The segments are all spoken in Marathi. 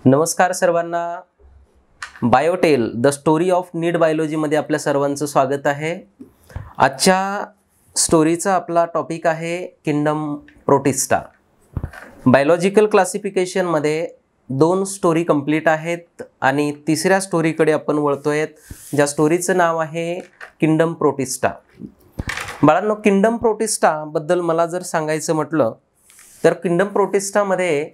नमस्कार सर्वांना. Biotale the story of need बायोलॉजीमध्ये आपल्या सर्वांचं स्वागत आहे. आजच्या स्टोरीचा आपला टॉपिक आहे किंगडम प्रोटिस्टा. बायोलॉजिकल क्लासिफिकेशनमध्ये 2 स्टोरी कंप्लीट आहेत आणि तिसऱ्या स्टोरीकडे आपण वळतोय, ज्या स्टोरीचं नाव आहे किंगडम प्रोटिस्टा. बाळांनो, किंगडम प्रोटिस्टा बद्दल मला जर सांगायचं म्हटलं तर किंगडम प्रोटिस्टामध्ये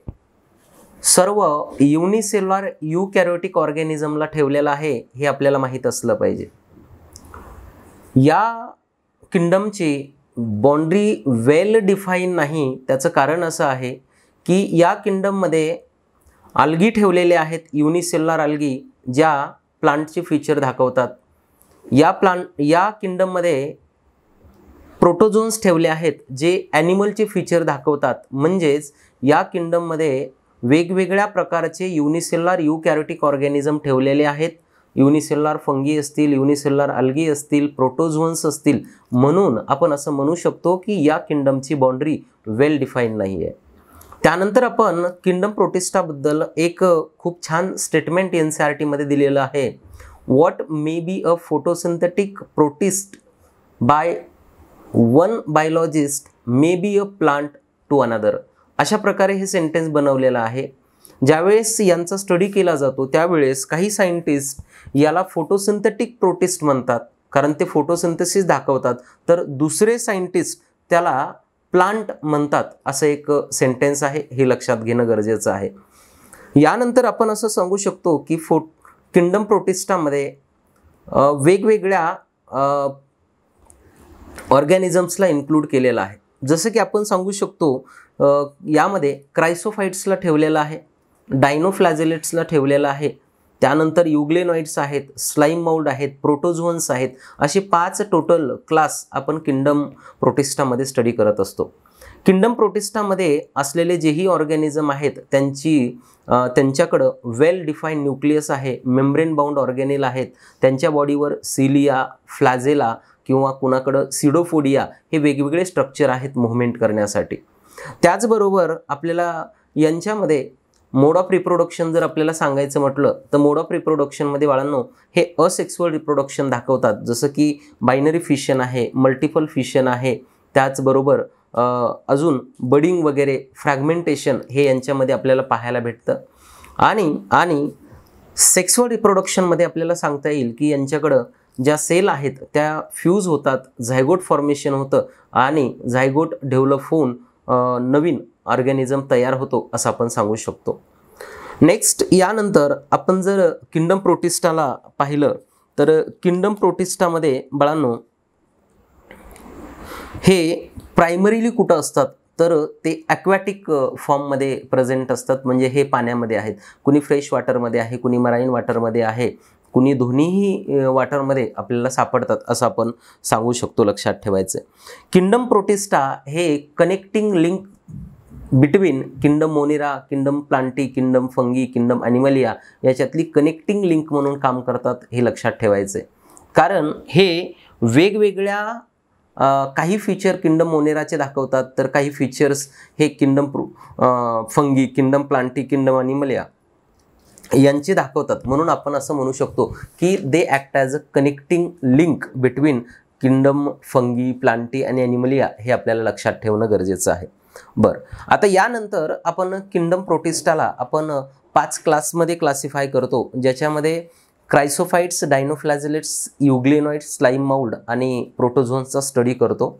सर्व युनिसेल्युलर युकॅरियोटिक ऑर्गॅनिझमला ठेवलेलं आहे हे आपल्याला माहीत असलं पाहिजे. या किंगडमची बाउंड्री वेल डिफाईन नाही. त्याचं कारण असं आहे की या किंगडममध्ये अल्गी ठेवलेले आहेत, युनिसेल्युलर अल्गी, ज्या प्लांटचे फीचर दाखवतात. या किंगडममध्ये प्रोटोझोन्स ठेवले आहेत जे ॲनिमलचे फीचर दाखवतात. म्हणजेच या किंगडममध्ये वेगवेगळ्या प्रकारचे युनिसेल्युलर युकॅरियोटिक ऑर्गॅनिझम ठेवलेले आहेत. युनिसेल्युलर फंगी असतील, युनिसेल्युलर अल्गी असतील, प्रोटोझोन्स असतील. म्हणून आपण असं म्हणू शकतो की या किंगडमची बाउंड्री वेल डिफाईन नाही आहे. त्यानंतर आपण किंगडम प्रोटिस्टाबद्दल एक खूप छान स्टेटमेंट NCERT दिलेलं आहे. What may be a photosynthetic protist by one biologist may be a plant to another. अशा प्रकारे हे सेंटेन्स बनवलेलं आहे. ज्यावेळेस यांचा स्टडी केला जातो त्यावेळेस काही सायंटिस्ट याला फोटोसिंथेटिक प्रोटिस्ट म्हणतात, कारण ते फोटोसिंथेसिस दाखवतात, तर दुसरे सायंटिस्ट त्याला प्लांट म्हणतात. असं एक सेंटेन्स आहे, हे लक्षात घेणं गरजेचं आहे. यानंतर आपण असं सांगू शकतो की किंगडम प्रोटिस्टामध्ये वेगवेगळ्या ऑर्गॅनिझम्सला इन्क्लूड केलेलं आहे. जसं की आपण सांगू शकतो यामध्ये क्रायसोफाइट्सला ठेवलेलं आहे, डायनोफ्लॅजेलेट्सला ठेवलेलं आहे, त्यानंतर युग्लेनॉइड्स आहेत, स्लाइम माउल्ड आहेत, प्रोटोझोन्स आहेत. असे 5 टोटल क्लास आपण किंगडम प्रोटिस्टामध्ये स्टडी करत असतो. किंगडम प्रोटिस्टामध्ये असलेले जेही ऑर्गॅनिझम आहेत त्यांच्याकडं वेल डिफाईन न्यूक्लियस आहे, मेम्ब्रेन बाउंड ऑर्गॅनिल आहेत. त्यांच्या बॉडीवर सिलिया, फ्लॅजेला किंवा कुणाकडं सिडोफोडिया हे वेगवेगळे स्ट्रक्चर आहेत मुव्हमेंट करण्यासाठी. त्याचबरोबर आपल्याला यांच्यामध्ये मोड ऑफ रिप्रोडक्शन जर आपल्याला सांगायचं म्हटलं तर मोड ऑफ रिप्रोडक्शनमध्ये बाळांनो हे असेक्सुअल रिप्रोडक्शन दाखवतात. जसं की बायनरी फिशन आहे, मल्टिपल फिशन आहे, त्याचबरोबर अजून बडिंग वगैरे, फ्रॅगमेंटेशन हे यांच्यामध्ये आपल्याला पाहायला भेटतं. आणि सेक्सुअल रिप्रोडक्शनमध्ये आपल्याला सांगता येईल की यांच्याकडं ज्या सेल आहेत त्या फ्यूज होतात, झायगोट फॉर्मेशन होतं आणि झायगोट डेव्हलप होऊन नवीन ऑर्गॅनिझम तयार होतो असं आपण सांगू शकतो. नेक्स्ट, यानंतर आपण जर किंगडम प्रोटिस्टाला पाहिलं तर किंगडम प्रोटिस्टामध्ये बाळांनो हे प्रायमरीली कुठं असतात तर ते ॲक्वॅटिक फॉर्ममध्ये प्रेझेंट असतात. म्हणजे हे पाण्यामध्ये आहेत, कुणी फ्रेश वॉटरमध्ये आहे, कुणी मराईन वॉटरमध्ये आहे, कुणी दोन्हीही वॉटरमध्ये आपल्याला सापडतात असं आपण सांगू शकतो. लक्षात ठेवायचं, किंगडम प्रोटिस्टा हे connecting link between kingdom Monera, kingdom plantae, kingdom fungi, kingdom animalia याच्यातली कनेक्टिंग लिंक म्हणून काम करतात. हे लक्षात ठेवायचं, कारण हे वेगवेगळ्या काही फीचर किंगडम मोनेराचे दाखवतात, तर काही फीचर्स हे kingdom fungi, kingdom plantae, kingdom animalia यांचे दाखवतात. म्हणून आपण असं म्हणू शकतो की they act as a connecting link between kingdom fungi, plantae आणि ॲनिमलिया. हे आपल्याला लक्षात ठेवणं गरजेचं आहे. बरं, आता यानंतर आपण किंगडम प्रोटिस्टाला आपण 5 क्लासमध्ये क्लासिफाय करतो, ज्याच्यामध्ये क्रायसोफाइट्स, डायनोफ्लॅजेलेट्स, युग्लेनॉइड्स, स्लाइम माउल्ड आणि प्रोटोझोन्सचा स्टडी करतो.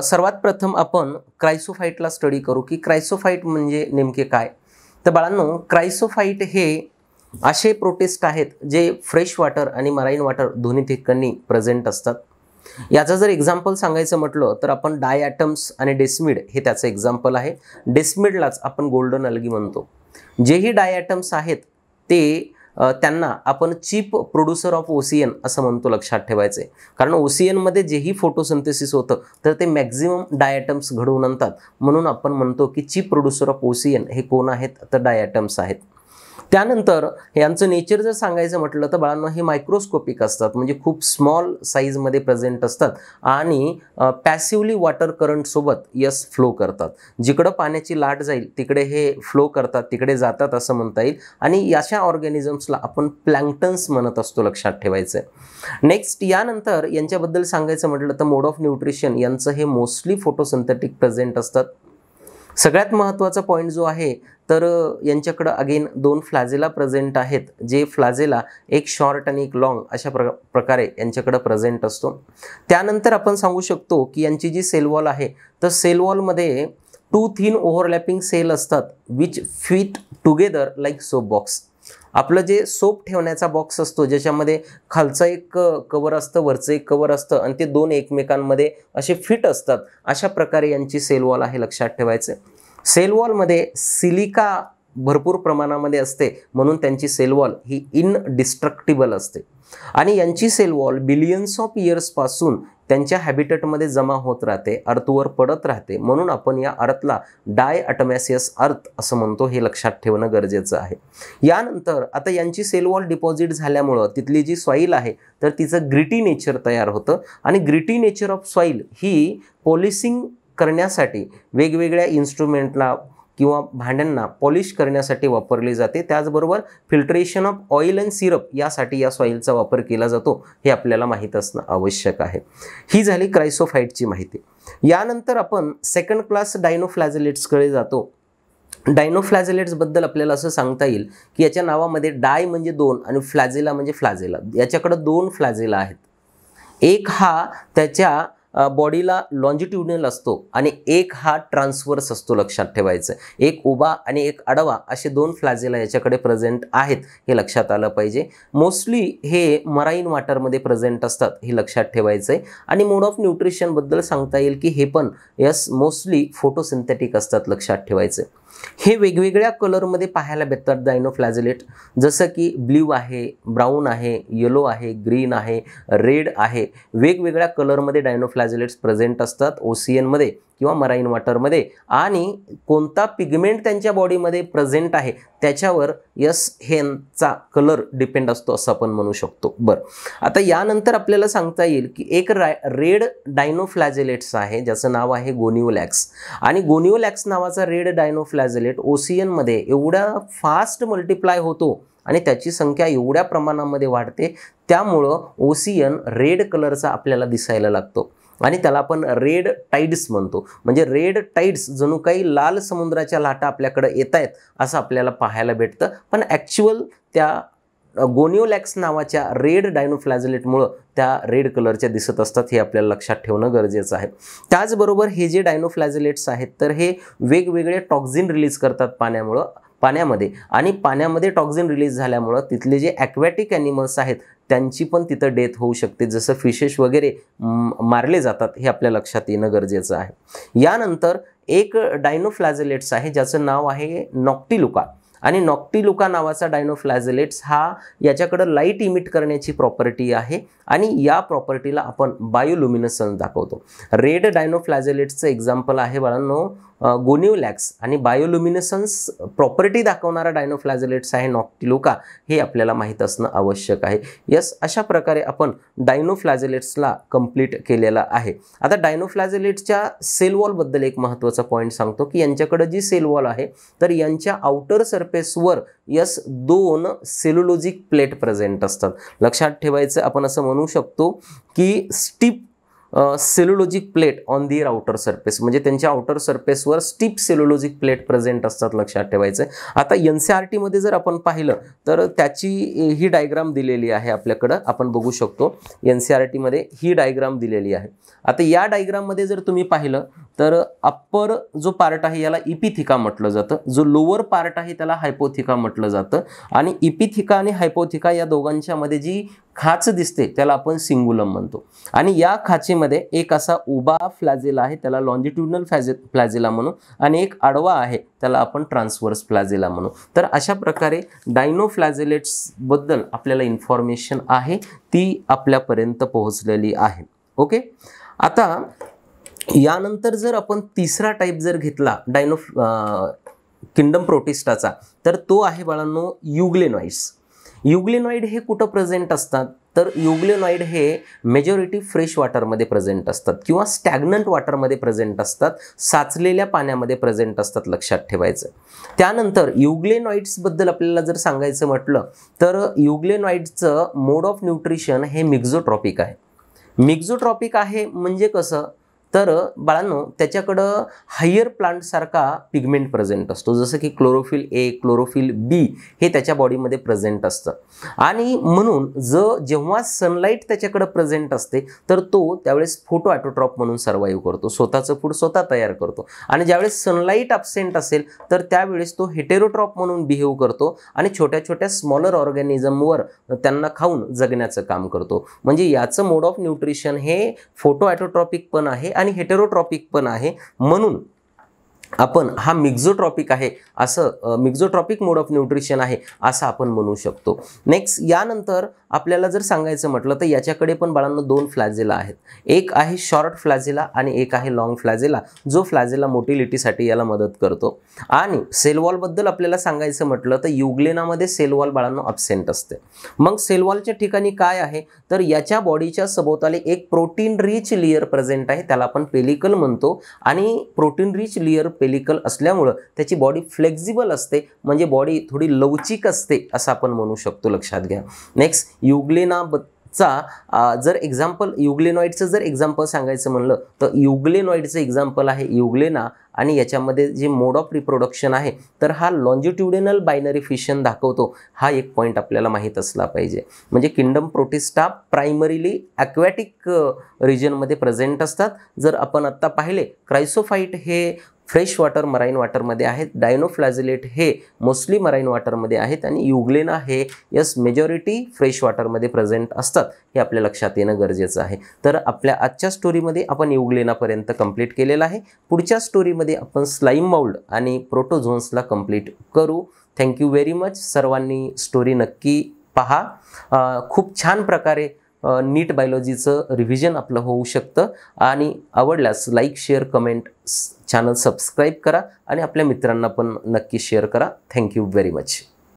सर्वात प्रथम आपण क्रायसोफाइटला स्टडी करू की क्रायसोफाइट म्हणजे नेमके काय. तर बाळांनो, क्रायसोफाइट हे असे प्रोटिस्ट आहेत जे फ्रेश वॉटर आणि मराईन वॉटर दोन्ही ठिकाणी प्रेझेंट असतात. याचं जर एक्झाम्पल सांगायचं म्हटलं तर आपण डायॲटम्स आणि डेस्मिड हे त्याचं एक्झाम्पल आहे. डेस्मिडलाच आपण गोल्डन अल्गी म्हणतो. जेही डायॲटम्स आहेत ते त्यांना आपण चीप प्रोड्युसर ऑफ ओसियन असं म्हणतो. लक्षात ठेवायचं आहे, कारण ओसियनमध्ये जेही फोटोसिंथेसिस होतं तर ते मॅक्झिमम डायॲटम्स घडवून आणतात. म्हणून आपण म्हणतो की चीप प्रोड्युसर ऑफ ओसियन हे कोण आहेत तर डायॲटम्स आहेत. त्यानंतर यांचं नेचर जर सांगायचं म्हटलं तर बाळांनो हे मायक्रोस्कोपिक असतात, म्हणजे खूप स्मॉल साईजमध्ये प्रेझेंट असतात आणि पॅसिवली वॉटर करंट सोबत यस फ्लो करतात. जिकडं पाण्याची लाट जाईल तिकडे हे फ्लो करतात, तिकडे जातात असं म्हणता येईल. आणि अशा ऑर्गॅनिझम्सला आपण प्लॅंक्टन्स म्हणत असतो, लक्षात ठेवायचं. नेक्स्ट यानंतर यांच्याबद्दल सांगायचं म्हटलं तर मोड ऑफ न्यूट्रिशन यांचं हे मोस्टली फोटोसिंथेटिक प्रेझेंट असतात. सगळ्यात महत्त्वाचा पॉईंट जो आहे तर यांच्याकडं अगेन 2 फ्लॅजेला प्रेझेंट आहेत, जे फ्लॅजेला एक शॉर्ट आणि एक लॉंग अशा प्रकारे यांच्याकडं प्रेझेंट असतो. त्यानंतर आपण सांगू शकतो की यांची जी सेल वॉल आहे तर सेल वॉलमध्ये 2 थिन ओव्हरलॅपिंग सेल असतात which fit together like soap box. आपलं जे सोप ठेवण्याचा बॉक्स असतो ज्याच्यामध्ये खालचं एक कवर असतं, वरचं एक कवर असतं आणि ते 2 एकमेकांमध्ये असे फिट असतात, अशा प्रकारे यांची सेल वॉल आहे, लक्षात ठेवायचं. सेल वॉलमध्ये सिलिका भरपूर प्रमाणामध्ये असते म्हणून त्यांची सेल वॉल ही इनडिस्ट्रक्टिबल असते. आणि यांची सेल वॉल बिलियन्स ऑफ इयर्सपासून त्यांच्या हॅबिटेटमध्ये जमा होत राहते, अर्थवर पडत राहते, म्हणून आपण या अर्थला डायअटमॅसियस अर्थ असं म्हणतो, हे लक्षात ठेवणं गरजेचं आहे. यानंतर आता यांची सेल वॉल डिपॉझिट झाल्यामुळं तिथली जी सॉईल आहे तर तिचं ग्रिटी नेचर तयार होतं. आणि gritty nature of soil he polishing करण्यासाठी वेगवेगळ्या इन्स्ट्रुमेंटला किंवा भांड्यांना पॉलिश करण्यासाठी वापरली जाते. त्याचबरोबर filtration of oil and syrup यासाठी या सॉईलचा वापर केला जातो, हे आपल्याला माहीत असणं आवश्यक आहे. ही झाली क्रायसोफाईटची माहिती. यानंतर आपण सेकंड क्लास डायनोफ्लॅजेलेट्सकडे जातो. डायनोफ्लॅजेलेट्सबद्दल आपल्याला असं सांगता येईल की याच्या नावामध्ये डाय म्हणजे 2 आणि फ्लॅजेला म्हणजे फ्लॅजेला. याच्याकडं 2 फ्लॅजेला आहेत. एक हा त्याच्या बॉडीला लॉन्जिट्युडनल असतो आणि एक हा ट्रान्सवर्स असतो, लक्षात ठेवायचं. एक उभा आणि एक आडवा असे 2 फ्लॅजेला याच्याकडे प्रेझेंट आहेत, हे लक्षात आलं पाहिजे. मोस्टली हे मराईन वॉटरमध्ये प्रेझेंट असतात, हे लक्षात ठेवायचं आहे. आणि मोड ऑफ न्यूट्रिशनबद्दल सांगता येईल की हे पण यस मोस्टली फोटोसिंथेटिक असतात, लक्षात ठेवायचं. हे वेगवेगळ्या कलरमध्ये पाहायला भेटतात डायनोफ्लॅजेलेट, जसं की ब्ल्यू आहे, ब्राऊन आहे, येलो आहे, ग्रीन आहे, रेड आहे. वेगवेगळ्या कलरमध्ये डायनोफ्लॅजेलेट्स प्रेझेंट असतात ओशियनमध्ये किंवा मराईन वॉटरमध्ये. आणि कोणता पिगमेंट त्यांच्या बॉडीमध्ये प्रेझेंट आहे त्याच्यावर यस ह्यांचा कलर डिपेंड असतो असं आपण म्हणू शकतो. बरं, आता यानंतर आपल्याला सांगता येईल की एक रेड डायनोफ्लॅजेलेट्स आहे ज्याचं नाव आहे गोनिओलॅक्स. आणि गोनिओलॅक्स नावाचा रेड डायनोफ्लॅजेलेट ओशियनमध्ये एवढा फास्ट मल्टिप्लाय होतो आणि त्याची संख्या एवढ्या प्रमाणामध्ये वाढते, त्यामुळं ओशियन रेड कलरचा आपल्याला दिसायला लागतो आणि त्याला आपण रेड टाइड्स म्हणतो. म्हणजे रेड टाइड्स जणू काही लाल समुद्राच्या लाटा आपल्याकडे येत आहेत असं आपल्याला पाहायला भेटतं. पण ॲक्च्युअल त्या गोनिओलॅक्स नावाच्या रेड डायनोफ्लॅजेलेटमुळं त्या रेड कलरच्या दिसत असतात, हे आपल्याला लक्षात ठेवणं गरजेचं आहे. त्याचबरोबर हे जे डायनोफ्लॅजेलेट्स आहेत तर हे वेगवेगळे टॉक्झिन रिलीज करतात पाण्यामध्ये. आणि पाण्यामध्ये टॉक्झिन रिलीज झाल्यामुळं तिथले जे ॲक्वॅटिक ॲनिमल्स आहेत त्यांची पण तिथं डेथ होऊ शकते, जसं फिशेस वगैरे मारले जातात, हे आपल्या लक्षात येणं गरजेचं आहे. यानंतर एक डायनोफ्लॅजेलेट्स आहे ज्याचं नाव आहे नॉक्टिलुका. आणि नॉक्टिलुका नावाचा डायनोफ्लॅजेलेट्स हा याच्याकडं लाईट इमिट करण्याची प्रॉपर्टी आहे आणि या प्रॉपर्टीला आपण बायोल्युमिनेसन्स दाखवतो. रेड डायनोफ्लॅजेलेट्सचं एक्झाम्पल आहे बाळांनो गोनिओलॅक्स आणि बायोल्युमिनेसन्स प्रॉपर्टी दाखवणारा डायनोफ्लॅजेलेट्स आहे नॉक्टिलुका, हे आपल्याला माहीत असणं आवश्यक आहे. यस, अशा प्रकारे आपण डायनोफ्लॅजेलेट्सला कंप्लीट केलेला आहे. आता डायनोफ्लॅजेलेट्सच्या सेल वॉलबद्दल एक महत्त्वाचा पॉईंट सांगतो की यांच्याकडे जी सेल वॉल आहे तर यांच्या आउटर सरफेसवर यस 2 सेल्युलोजिक प्लेट प्रेझेंट असतात. लक्षात ठेवायचं, आपण असं म्हणू शकतो की stiff cellulosic plate on their outer surface, म्हणजे त्यांच्या आउटर सरफेसवर स्टिप सेल्युलोजिक प्लेट प्रेझेंट असतात, लक्षात ठेवायचं. आता NCERT मध्ये जर आपण पाहिलं तर त्याची ही डायग्राम दिलेली आहे आपल्याकडं, आपण बघू शकतो NCERT मध्ये ही डायग्राम दिलेली आहे. आता या डायग्राममध्ये जर तुम्ही पाहिलं तर अप्पर जो पार्ट आहे याला इपिथिका म्हटलं जातं, जो लोअर पार्ट आहे त्याला हायपोथिका म्हटलं जातं. आणि इपिथिका आणि हायपोथिका या दोघांच्या मध्ये जी खाच दिसते त्याला आपण सिंगुलम म्हणतो. आणि या खाचेमध्ये एक असा उभा फ्लॅजेला आहे त्याला लॉन्जिट्युडनल फ्लॅजेला म्हणू आणि एक आडवा आहे त्याला आपण ट्रान्सवर्स फ्लॅजेला म्हणू. तर अशा प्रकारे डायनोफ्लॅजेलेट्स बद्दल आपल्याला इन्फॉर्मेशन आहे ती आपल्यापर्यंत पोहोचलेली आहे. ओके, आता यानंतर जर आपण तिसरा टाईप जर घेतला किंगडम प्रोटिस्टाचा, तर तो आहे बाळांनो युग्लेनॉइड्स. युग्लेनॉइड हे कुठं प्रेझेंट असतात, तर युग्लेनॉइड हे मेजॉरिटी फ्रेश वॉटरमध्ये प्रेझेंट असतात किंवा स्टॅग्नंट वॉटरमध्ये प्रेझेंट असतात, साचलेल्या पाण्यामध्ये प्रेझेंट असतात, लक्षात ठेवायचं. त्यानंतर युग्लेनॉइड्सबद्दल आपल्याला जर सांगायचं म्हटलं तर युग्लेनॉइडचं मोड ऑफ न्यूट्रिशन हे मिक्झोट्रॉपिक आहे. मिक्झोट्रॉपिक आहे म्हणजे कसं, तर बाळांनो त्याच्याकडं हायर प्लांटसारखा पिगमेंट प्रेझेंट असतो, जसं की क्लोरोफिल ए, क्लोरोफिल बी हे त्याच्या बॉडीमध्ये प्रेझेंट असतं. आणि म्हणून जेव्हा सनलाईट त्याच्याकडं प्रेझेंट असते तर तो त्यावेळेस फोटो ऑटोट्रॉप म्हणून सर्वाईव्ह करतो, स्वतःचं फूड स्वतः तयार करतो. आणि ज्यावेळेस सनलाईट अब्सेंट असेल तर त्यावेळेस तो हेटेरोट्रॉप म्हणून बिहेव करतो आणि छोट्या छोट्या स्मॉलर ऑर्गॅनिझमवर त्यांना खाऊन जगण्याचं काम करतो. म्हणजे याचं मोड ऑफ न्यूट्रिशन हे फोटो ऑटोट्रॉपिक पण आहे आणि हेटेरोट्रॉपिक पण आहे. म्हणून आपण हा मिक्झोट्रॉपिक आहे असं, मिक्झोट्रॉपिक मोड ऑफ न्यूट्रिशन आहे असं आपण म्हणू शकतो. नेक्स्ट यानंतर आपल्याला जर सांगायचं म्हटलं तर याच्याकडे पण बाळांनो 2 फ्लॅजेला आहेत. एक आहे शॉर्ट फ्लॅजेला आणि एक आहे लॉंग फ्लॅजेला, जो फ्लॅजेला मोटिलिटीसाठी याला मदत करतो. आणि सेल वॉलबद्दल आपल्याला सांगायचं म्हटलं तर युग्लेनामध्ये सेल वॉल बाळांनो अब्सेंट असते. मग सेल वॉलच्या ठिकाणी काय आहे, तर याच्या बॉडीच्या सभोवताली एक प्रोटीन रिच लेयर प्रेझेंट आहे, त्याला आपण पेलिकल म्हणतो. आणि प्रोटीन रिच लेयर पेलिकल असल्यामुळं त्याची बॉडी फ्लेक्झिबल असते, म्हणजे बॉडी थोडी लवचिक असते असं आपण म्हणू शकतो, लक्षात घ्या. नेक्स्ट युग्लेनाचा जर एक्झाम्पल, युग्लेनॉइडचं जर एक्झाम्पल सांगायचं म्हणलं तर युग्लेनॉइडचं एक्झाम्पल आहे युग्लेना. आणि याच्यामध्ये जे मोड ऑफ रिप्रोडक्शन आहे तर हा लॉन्जिट्युडिनल बायनरी फिशन दाखवतो. हा एक पॉईंट आपल्याला माहीत असला पाहिजे. म्हणजे किंगडम प्रोटिस्टा प्रायमरीली ॲक्वॅटिक रिजनमध्ये प्रेझेंट असतात. जर आपण आत्ता पाहिले क्रायसोफाईट हे फ्रेश वॉटर मराईन वॉटरमध्ये आहेत, डायनोफ्लॅजिलेट हे मोस्टली मराईन वॉटरमध्ये आहेत आणि युग्लेना हे मेजॉरिटी फ्रेश वॉटरमध्ये प्रेझेंट असतात, हे आपल्या लक्षात येणं गरजेचं आहे. तर आपल्या आजच्या स्टोरीमध्ये आपण युग्लेनापर्यंत कंप्लीट केलेलं आहे. पुढच्या स्टोरीमध्ये आपण स्लाईम माउल्ड आणि प्रोटोझोन्सला कंप्लीट करू. Thank you very much. सर्वांनी स्टोरी नक्की पहा. खूप छान प्रकारे नीट बायोलॉजीचं रिव्हिजन आपलं होऊ शकतं. आणि आवडल्यास like, share, comment, channel subscribe करा आणि आपल्या मित्रांना पण नक्की शेअर करा. Thank you very much.